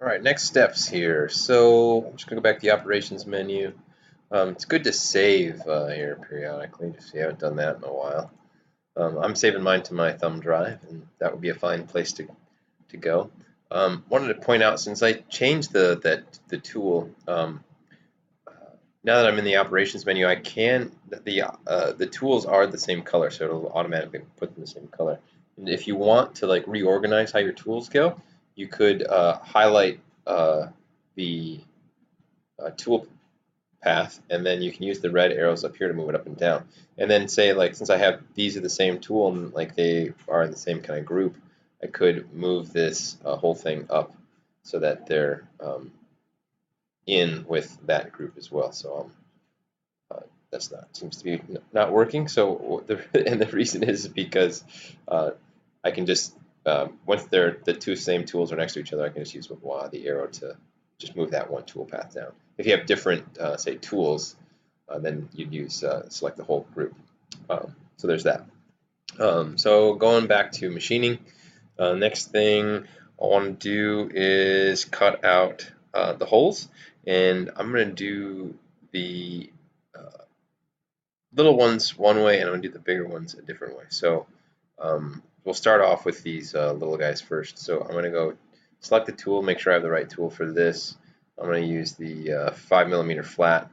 All right, next steps here. So I'm just gonna go back to the operations menu. It's good to save here periodically, if you haven't done that in a while. I'm saving mine to my thumb drive, and that would be a fine place to go. Wanted to point out, since I changed the tool, now that I'm in the operations menu, I can the tools are the same color, so it'll automatically put them in the same color. And if you want to like reorganize how your tools go, you could highlight the tool path, and then you can use the red arrows up here to move it up and down. And then say, like, since I have these are the same tool and like they are in the same kind of group, I could move this whole thing up so that they're in with that group as well. So that's not seems to be not working. So and the reason is because I can just once the two same tools are next to each other, I can just use the arrow to just move that one tool path down. If you have different say tools, then you'd use select the whole group. So there's that. So going back to machining, next thing I want to do is cut out the holes, and I'm going to do the little ones one way, and I'm going to do the bigger ones a different way. So we'll start off with these little guys first. So I'm going to go select the tool, make sure I have the right tool for this. I'm going to use the 5mm flat,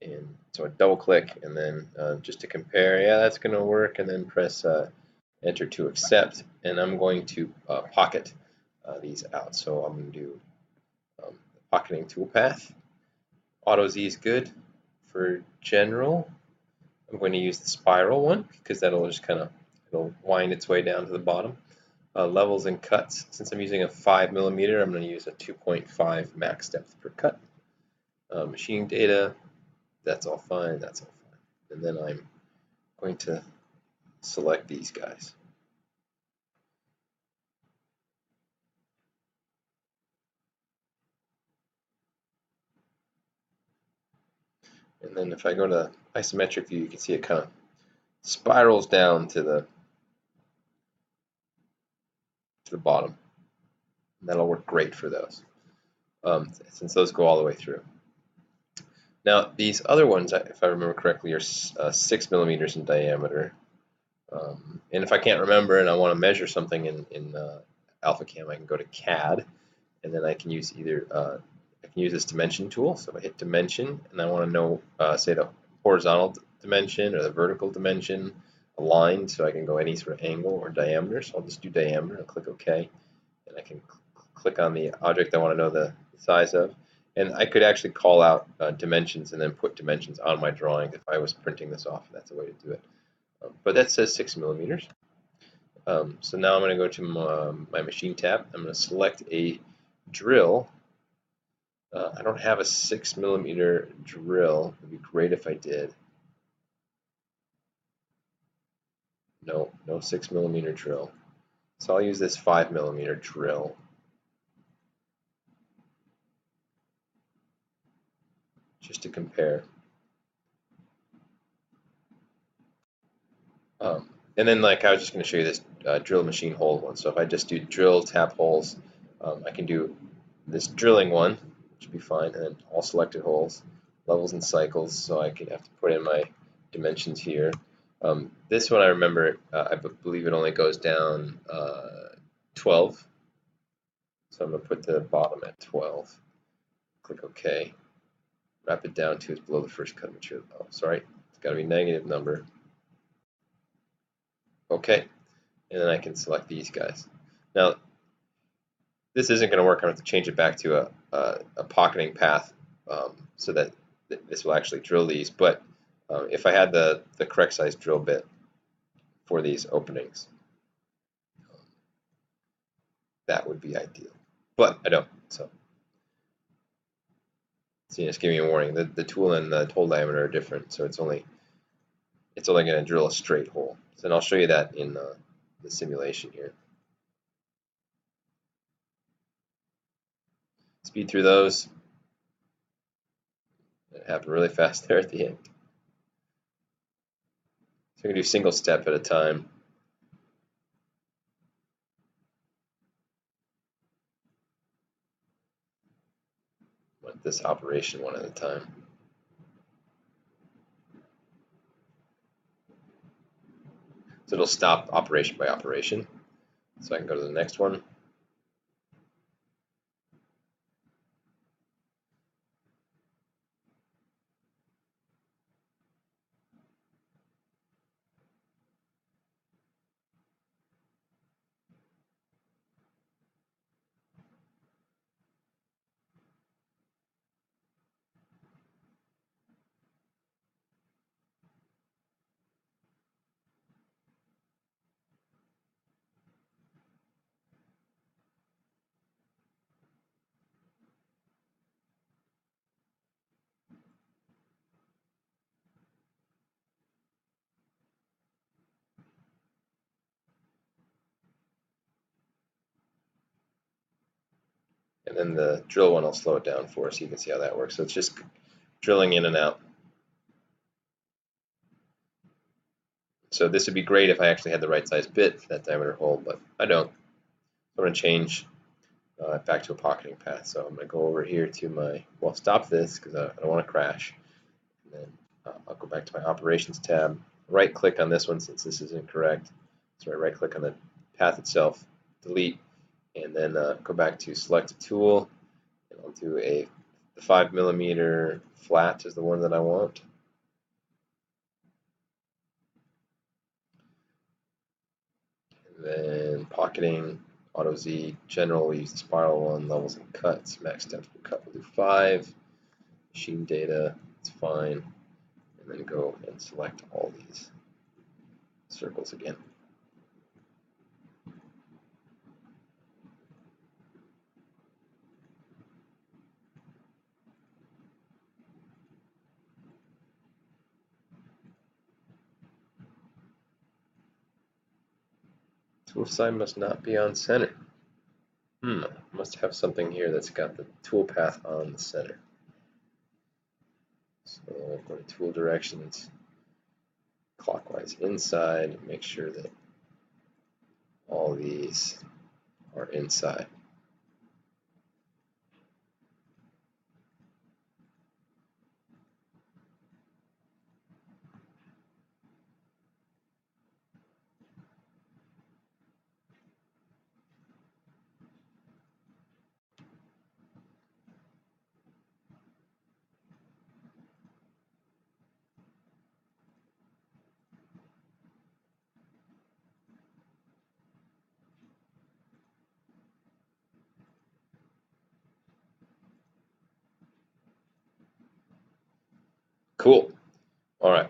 and so I double click, and then just to compare, yeah, that's going to work, and then press enter to accept, and I'm going to pocket these out. So I'm going to do pocketing toolpath. Auto Z is good. For general, I'm going to use the spiral one because that'll just kind of it'll wind its way down to the bottom. Levels and cuts. Since I'm using a 5mm, I'm going to use a 2.5 max depth per cut. Machine data, that's all fine. That's all fine. And then I'm going to select these guys. And then if I go to isometric view, you can see it kind of spirals down to the bottom. And that'll work great for those, since those go all the way through. Now these other ones, if I remember correctly, are 6mm in diameter. And if I can't remember and I want to measure something in Alphacam, I can go to CAD, and then I can use either I can use this dimension tool. So if I hit dimension and I want to know, say, the horizontal dimension or the vertical dimension aligned, so I can go any sort of angle or diameter. So I'll just do diameter and click OK, and I can click on the object I want to know the size of. And I could actually call out dimensions and then put dimensions on my drawing if I was printing this off. That's a way to do it. But that says 6mm. So now I'm going to go to my machine tab. I'm going to select a drill. I don't have a 6mm drill. It would be great if I did. No 6mm drill. So I'll use this 5mm drill. Just to compare. And then, like, I was just going to show you this drill machine hole one. So if I just do drill tap holes, I can do this drilling one, which would be fine, and then all selected holes, levels and cycles. So I can have to put in my dimensions here. This one I remember, I believe it only goes down 12. So I'm going to put the bottom at 12. Click OK. Wrap it down to it's below the first cut material. Oh, sorry, it's got to be negative number. Okay, and then I can select these guys. Now, this isn't going to work. I'm going to have to change it back to a pocketing path so that this will actually drill these. But if I had the correct size drill bit for these openings, that would be ideal. But I don't. So, see, it's giving me a warning. The tool and the hole diameter are different, so it's only going to drill a straight hole. So, and I'll show you that in the simulation here. Speed through those. It happened really fast there at the end. So I'm going to do single step at a time. this operation one at a time. So it'll stop operation by operation. So I can go to the next one. And then the drill one will slow it down for us so you can see how that works. So it's just drilling in and out. So this would be great if I actually had the right size bit for that diameter hole, but I don't. I'm going to change back to a pocketing path. So I'm going to go over here to my, well, stop this because I don't want to crash. And then I'll go back to my operations tab, right click on this one since this is incorrect. So I right click on the path itself, delete, and then go back to select a tool, and I'll do the 5mm flat is the one that I want. And then pocketing, auto Z, general, we use the spiral one, levels and cuts, max steps per cut, we'll do 5, machine data, it's fine, and then go and select all these circles again. Tool side must not be on center. Must have something here that's got the tool path on the center. So go to tool directions, clockwise inside, make sure that all these are inside. Cool. All right.